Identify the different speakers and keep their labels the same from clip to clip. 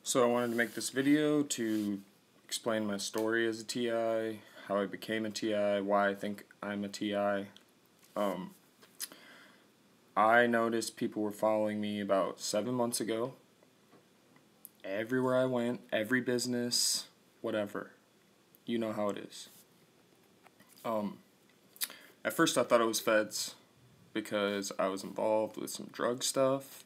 Speaker 1: So I wanted to make this video to explain my story as a TI, how I became a TI, why I think I'm a TI. I noticed people were following me about 7 months ago. Everywhere I went, every business, whatever. You know how it is. At first I thought it was feds because I was involved with some drug stuff,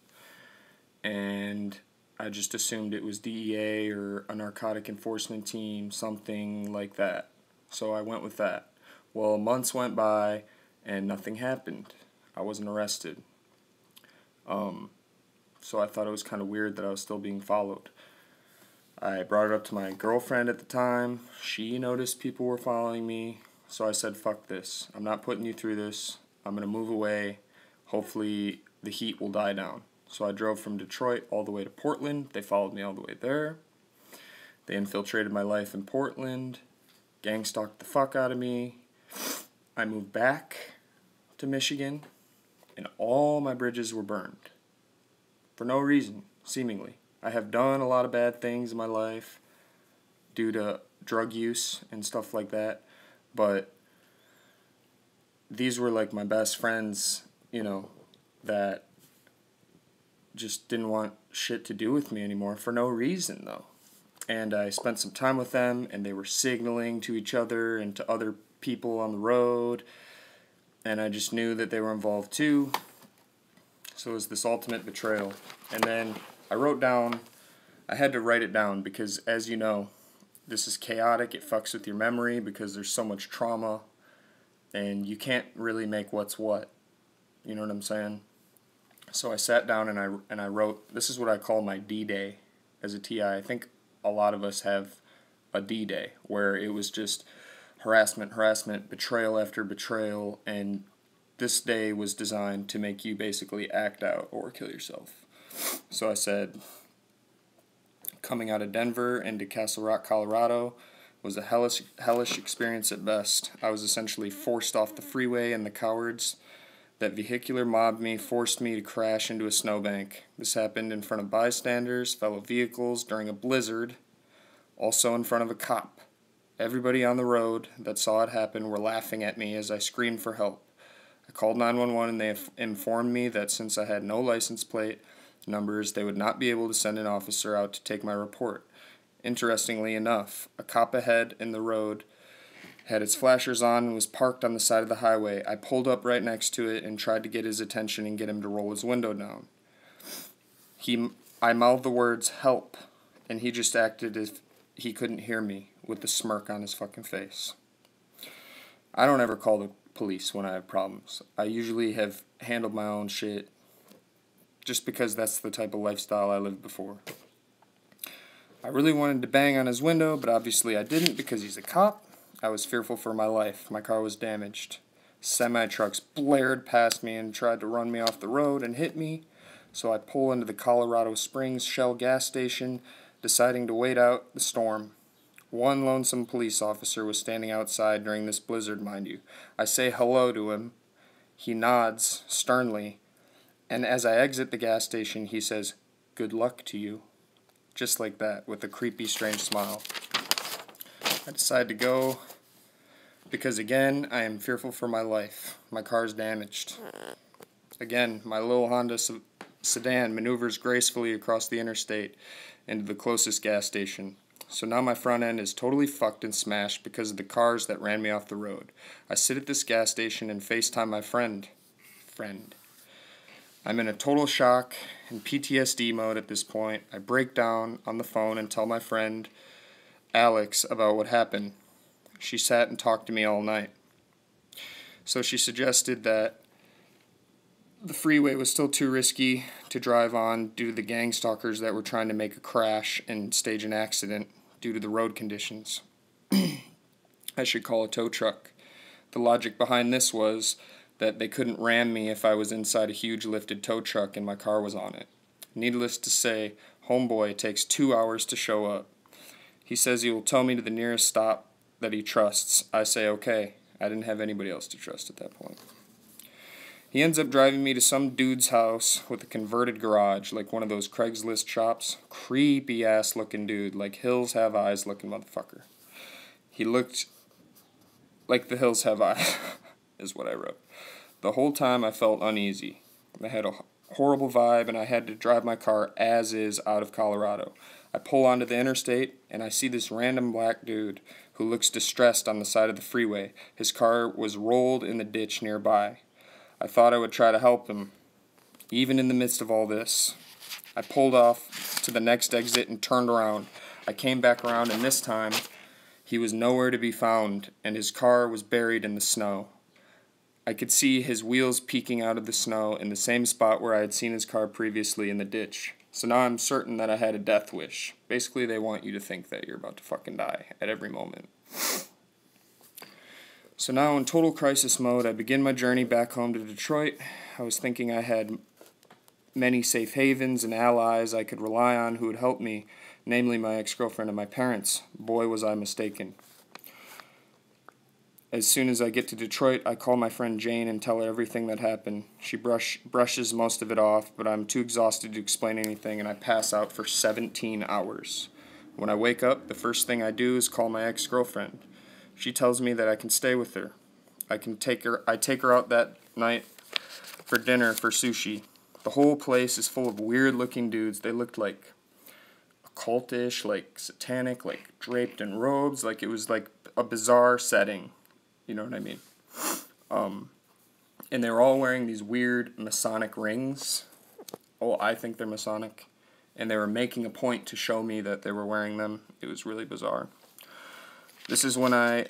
Speaker 1: and I just assumed it was DEA or a narcotic enforcement team, something like that. So I went with that. Well, months went by and nothing happened. I wasn't arrested. So I thought it was kind of weird that I was still being followed. I brought it up to my girlfriend at the time. She noticed people were following me. So I said, fuck this. I'm not putting you through this. I'm going to move away. Hopefully the heat will die down. So I drove from Detroit all the way to Portland. They followed me all the way there. They infiltrated my life in Portland. Gang stalked the fuck out of me. I moved back to Michigan, and all my bridges were burned. For no reason, seemingly. I have done a lot of bad things in my life due to drug use and stuff like that, but these were like my best friends, that just didn't want shit to do with me anymore for no reason, though. And I spent some time with them, and they were signaling to each other and to other people on the road, and I just knew that they were involved too. So it was this ultimate betrayal. And then I had to write it down because, as you know, this is chaotic. It fucks with your memory because there's so much trauma, and you can't really make what's what. You know what I'm saying? So I sat down and I wrote, this is what I call my D-Day as a TI. I think a lot of us have a D-Day where it was just harassment, betrayal after betrayal, and this day was designed to make you basically act out or kill yourself. So I said, coming out of Denver into Castle Rock, Colorado was a hellish experience at best. I was essentially forced off the freeway, and the cowards that vehicular mobbed me forced me to crash into a snowbank. This happened in front of bystanders, fellow vehicles, during a blizzard, also in front of a cop. Everybody on the road that saw it happen were laughing at me as I screamed for help. I called 911, and they informed me that since I had no license plate numbers, they would not be able to send an officer out to take my report. Interestingly enough, a cop ahead in the road had its flashers on and was parked on the side of the highway. I pulled up right next to it and tried to get his attention and get him to roll his window down. I mouthed the words, "Help," and he just acted as if he couldn't hear me with a smirk on his fucking face. I don't ever call the police when I have problems. I usually have handled my own shit just because that's the type of lifestyle I lived before. I really wanted to bang on his window, but obviously I didn't because he's a cop. I was fearful for my life. My car was damaged. Semi-trucks blared past me and tried to run me off the road and hit me, so I pull into the Colorado Springs Shell gas station, deciding to wait out the storm. One lonesome police officer was standing outside during this blizzard, mind you. I say hello to him. He nods sternly, and as I exit the gas station, he says, "Good luck to you." Just like that, with a creepy, strange smile. I decide to go because, again, I am fearful for my life. My car's damaged. Again, my little Honda sedan maneuvers gracefully across the interstate into the closest gas station. So now my front end is totally fucked and smashed because of the cars that ran me off the road. I sit at this gas station and FaceTime my friend. I'm in a total shock and PTSD mode at this point. I break down on the phone and tell my friend Alex about what happened. She sat and talked to me all night. So she suggested that the freeway was still too risky to drive on due to the gang stalkers that were trying to make a crash and stage an accident due to the road conditions. I should call a tow truck. The logic behind this was that they couldn't ram me if I was inside a huge lifted tow truck and my car was on it. Needless to say, homeboy takes 2 hours to show up. He says he will tow me to the nearest stop that he trusts. I say okay. I didn't have anybody else to trust at that point. He ends up driving me to some dude's house with a converted garage, like one of those Craigslist shops. Creepy ass looking dude, like Hills Have Eyes looking motherfucker. He looked like the hills have eyes, is what I wrote. The whole time I felt uneasy. I had a horrible vibe, and I had to drive my car as is out of Colorado. I pull onto the interstate, and I see this random black dude who looks distressed on the side of the freeway. His car was rolled in the ditch nearby. I thought I would try to help him. Even in the midst of all this, I pulled off to the next exit and turned around. I came back around, and this time, he was nowhere to be found, and his car was buried in the snow. I could see his wheels peeking out of the snow in the same spot where I had seen his car previously in the ditch. So now I'm certain that I had a death wish. Basically, they want you to think that you're about to fucking die at every moment. So now in total crisis mode, I begin my journey back home to Detroit. I was thinking I had many safe havens and allies I could rely on who would help me, namely my ex-girlfriend and my parents. Boy, was I mistaken. As soon as I get to Detroit, I call my friend Jane and tell her everything that happened. She brushes most of it off, but I'm too exhausted to explain anything, and I pass out for 17 hours. When I wake up, the first thing I do is call my ex-girlfriend. She tells me that I can stay with her. I take her out that night for dinner for sushi. The whole place is full of weird-looking dudes. They looked like occultish, like satanic, like draped in robes. Like it was like a bizarre setting. You know what I mean? And they were all wearing these weird Masonic rings. Oh, I think they're Masonic. And they were making a point to show me that they were wearing them. It was really bizarre. This is when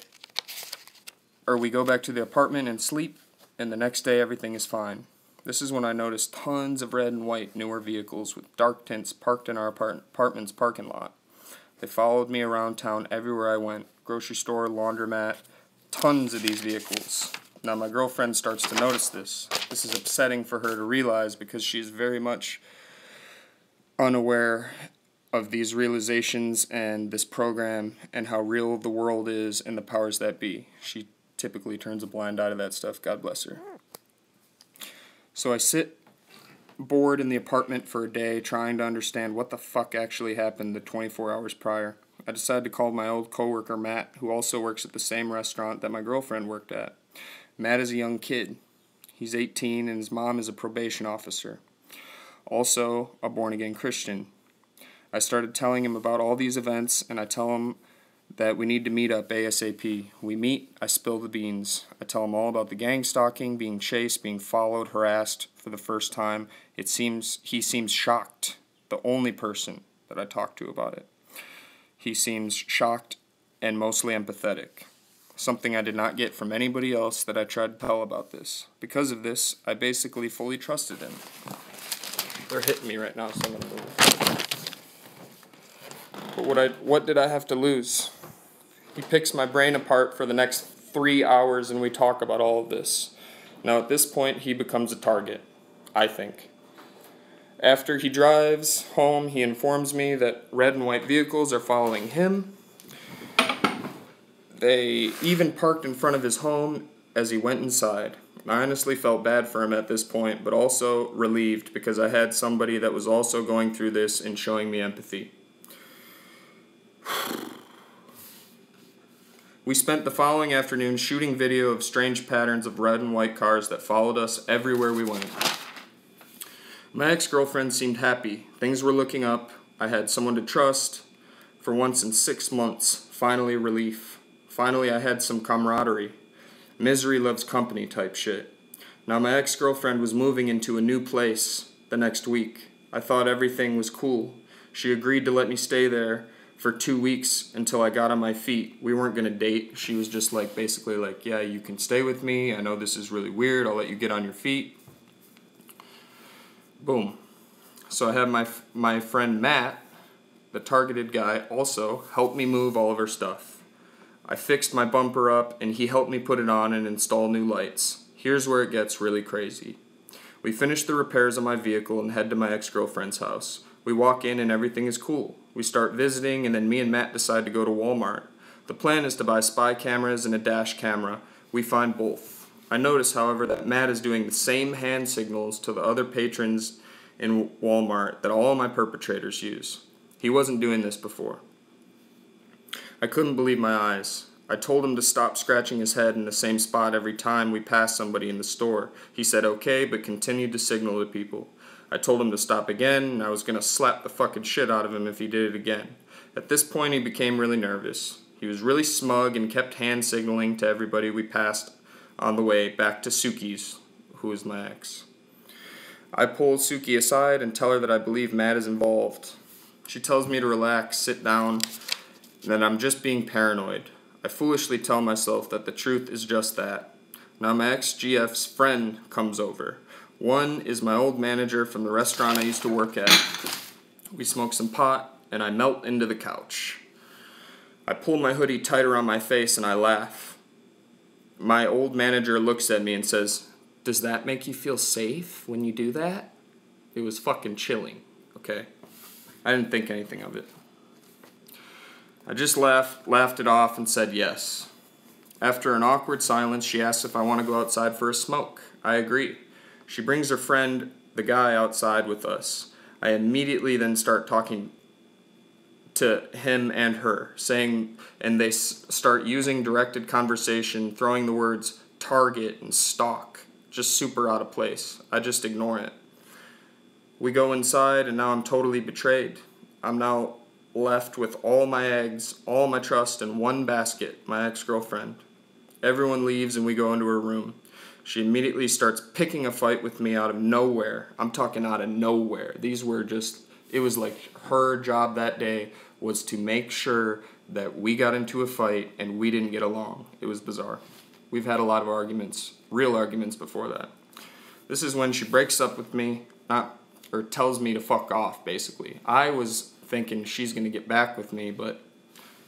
Speaker 1: we go back to the apartment and sleep, and the next day everything is fine. This is when I noticed tons of red and white newer vehicles with dark tints parked in our apartment's parking lot. They followed me around town everywhere I went. Grocery store, laundromat, tons of these vehicles. Now my girlfriend starts to notice this. This is upsetting for her to realize because she's very much unaware of these realizations and this program and how real the world is and the powers that be. She typically turns a blind eye to that stuff. God bless her. So I sit bored in the apartment for a day trying to understand what the fuck actually happened the 24 hours prior. I decide to call my old coworker Matt, who also works at the same restaurant that my girlfriend worked at. Matt is a young kid. He's 18 and his mom is a probation officer. Also a born-again Christian. I started telling him about all these events, and I tell him that we need to meet up ASAP. We meet, I spill the beans. I tell him all about the gang stalking, being chased, being followed, harassed for the first time. He seems shocked, the only person that I talk to about it. He seems shocked and mostly empathetic, something I did not get from anybody else that I tried to tell about this. Because of this, I basically fully trusted him. They're hitting me right now, so I'm going to move. But what did I have to lose? He picks my brain apart for the next 3 hours and we talk about all of this. Now at this point he becomes a target, I think. After he drives home, he informs me that red and white vehicles are following him. They even parked in front of his home as he went inside. I honestly felt bad for him at this point, but also relieved because I had somebody that was also going through this and showing me empathy. We spent the following afternoon shooting video of strange patterns of red and white cars that followed us everywhere we went. My ex-girlfriend seemed happy. Things were looking up. I had someone to trust. For once in 6 months, finally relief. Finally I had some camaraderie. Misery loves company type shit. Now my ex-girlfriend was moving into a new place the next week. I thought everything was cool. She agreed to let me stay there for 2 weeks until I got on my feet. We weren't going to date. She was just like, basically like, yeah, you can stay with me. I know this is really weird. I'll let you get on your feet. Boom. So I had my friend Matt, the targeted guy, also help me move all of her stuff. I fixed my bumper up and he helped me put it on and install new lights. Here's where it gets really crazy. We finish the repairs on my vehicle and head to my ex-girlfriend's house. We walk in and everything is cool. We start visiting and then me and Matt decide to go to Walmart. The plan is to buy spy cameras and a dash camera. We find both. I notice, however, that Matt is doing the same hand signals to the other patrons in Walmart that all my perpetrators use. He wasn't doing this before. I couldn't believe my eyes. I told him to stop scratching his head in the same spot every time we passed somebody in the store. He said okay, but continued to signal to people. I told him to stop again, and I was going to slap the fucking shit out of him if he did it again. At this point, he became really nervous. He was really smug and kept hand signaling to everybody we passed on the way back to Suki's, who is my ex. I pull Suki aside and tell her that I believe Matt is involved. She tells me to relax, sit down, and that I'm just being paranoid. I foolishly tell myself that the truth is just that. Now my ex-GF's friend comes over. One is my old manager from the restaurant I used to work at. We smoke some pot, and I melt into the couch. I pull my hoodie tight around my face and I laugh. My old manager looks at me and says, "Does that make you feel safe when you do that?" It was fucking chilling, okay? I didn't think anything of it. I just laughed it off and said yes. After an awkward silence, she asks if I want to go outside for a smoke. I agree. She brings her friend, the guy, outside with us. I immediately then start talking to him and her, and they start using directed conversation, throwing the words target and stalk, just super out of place. I just ignore it. We go inside, and now I'm totally betrayed. I'm now left with all my eggs, all my trust in one basket, my ex-girlfriend. Everyone leaves, and we go into her room. She immediately starts picking a fight with me out of nowhere. I'm talking out of nowhere. It was like her job that day was to make sure that we got into a fight and we didn't get along. It was bizarre. We've had a lot of arguments, real arguments before that. This is when she breaks up with me, or tells me to fuck off, basically. I was thinking she's going to get back with me, but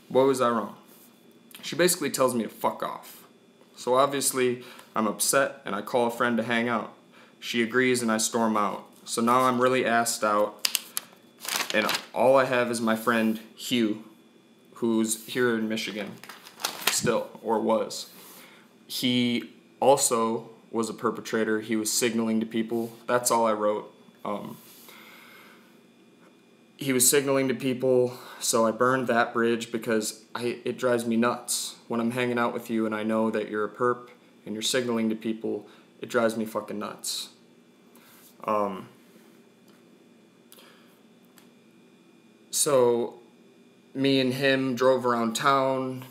Speaker 1: boy was I wrong. She basically tells me to fuck off. So obviously, I'm upset and I call a friend to hang out. She agrees and I storm out. So now I'm really assed out, and all I have is my friend Hugh, who's here in Michigan still, or was. He also was a perpetrator. He was signaling to people. That's all I wrote. He was signaling to people, so I burned that bridge because it drives me nuts. When I'm hanging out with you and I know that you're a perp and you're signaling to people, it drives me fucking nuts. So me and him drove around town,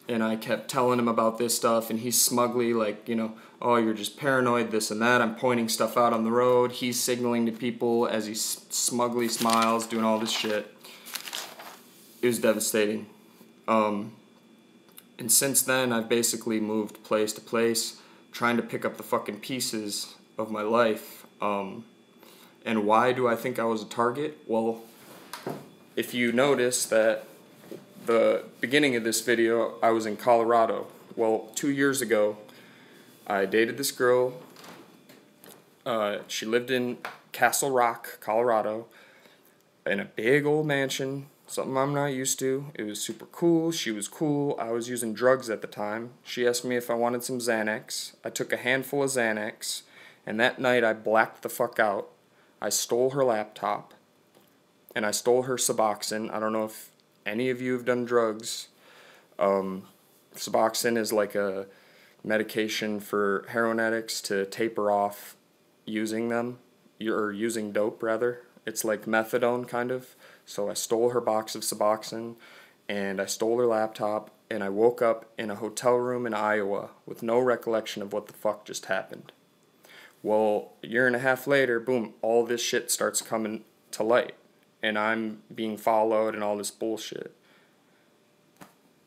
Speaker 1: and I kept telling him about this stuff, and he's smugly like, oh, you're just paranoid, this and that. I'm pointing stuff out on the road. He's signaling to people as he smugly smiles, doing all this shit. It was devastating. And since then, I've basically moved place to place, trying to pick up the fucking pieces of my life. And why do I think I was a target? Well, if you notice that the beginning of this video, I was in Colorado. Well, 2 years ago, I dated this girl. She lived in Castle Rock, Colorado, in a big old mansion, something I'm not used to. It was super cool. She was cool. I was using drugs at the time. She asked me if I wanted some Xanax. I took a handful of Xanax, and that night I blacked the fuck out. I stole her laptop, and I stole her Suboxone. I don't know if any of you have done drugs. Suboxone is like a medication for heroin addicts to taper off using them, or using dope, rather. It's like methadone, kind of. So I stole her box of Suboxone, and I stole her laptop, and I woke up in a hotel room in Iowa with no recollection of what the fuck just happened. Well, a year and a half later, boom, all this shit starts coming to light, and I'm being followed and all this bullshit.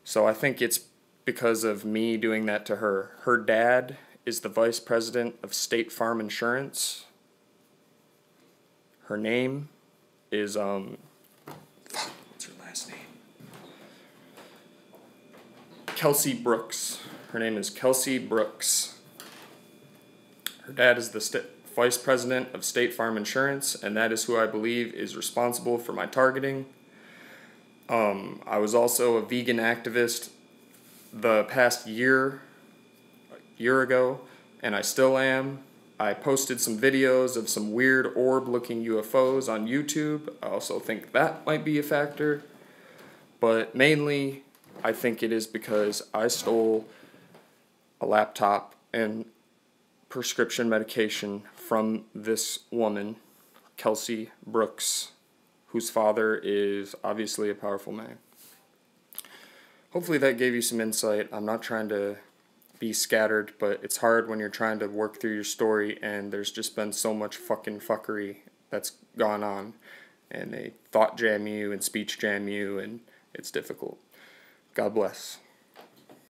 Speaker 1: So I think it's because of me doing that to her. Her dad is the vice president of State Farm Insurance. Her name is, what's her last name? Kelsey Brooks. Her name is Kelsey Brooks. Her dad is the vice president of State Farm Insurance, and that is who I believe is responsible for my targeting. I was also a vegan activist the past year ago, and I still am. I posted some videos of some weird orb-looking UFOs on YouTube. I also think that might be a factor. But mainly, I think it is because I stole a laptop and prescription medication from this woman, Kelsey Brooks, whose father is obviously a powerful man. Hopefully that gave you some insight. I'm not trying to be scattered, but it's hard when you're trying to work through your story and there's just been so much fucking fuckery that's gone on, and they thought jam you and speech jam you, and it's difficult. God bless.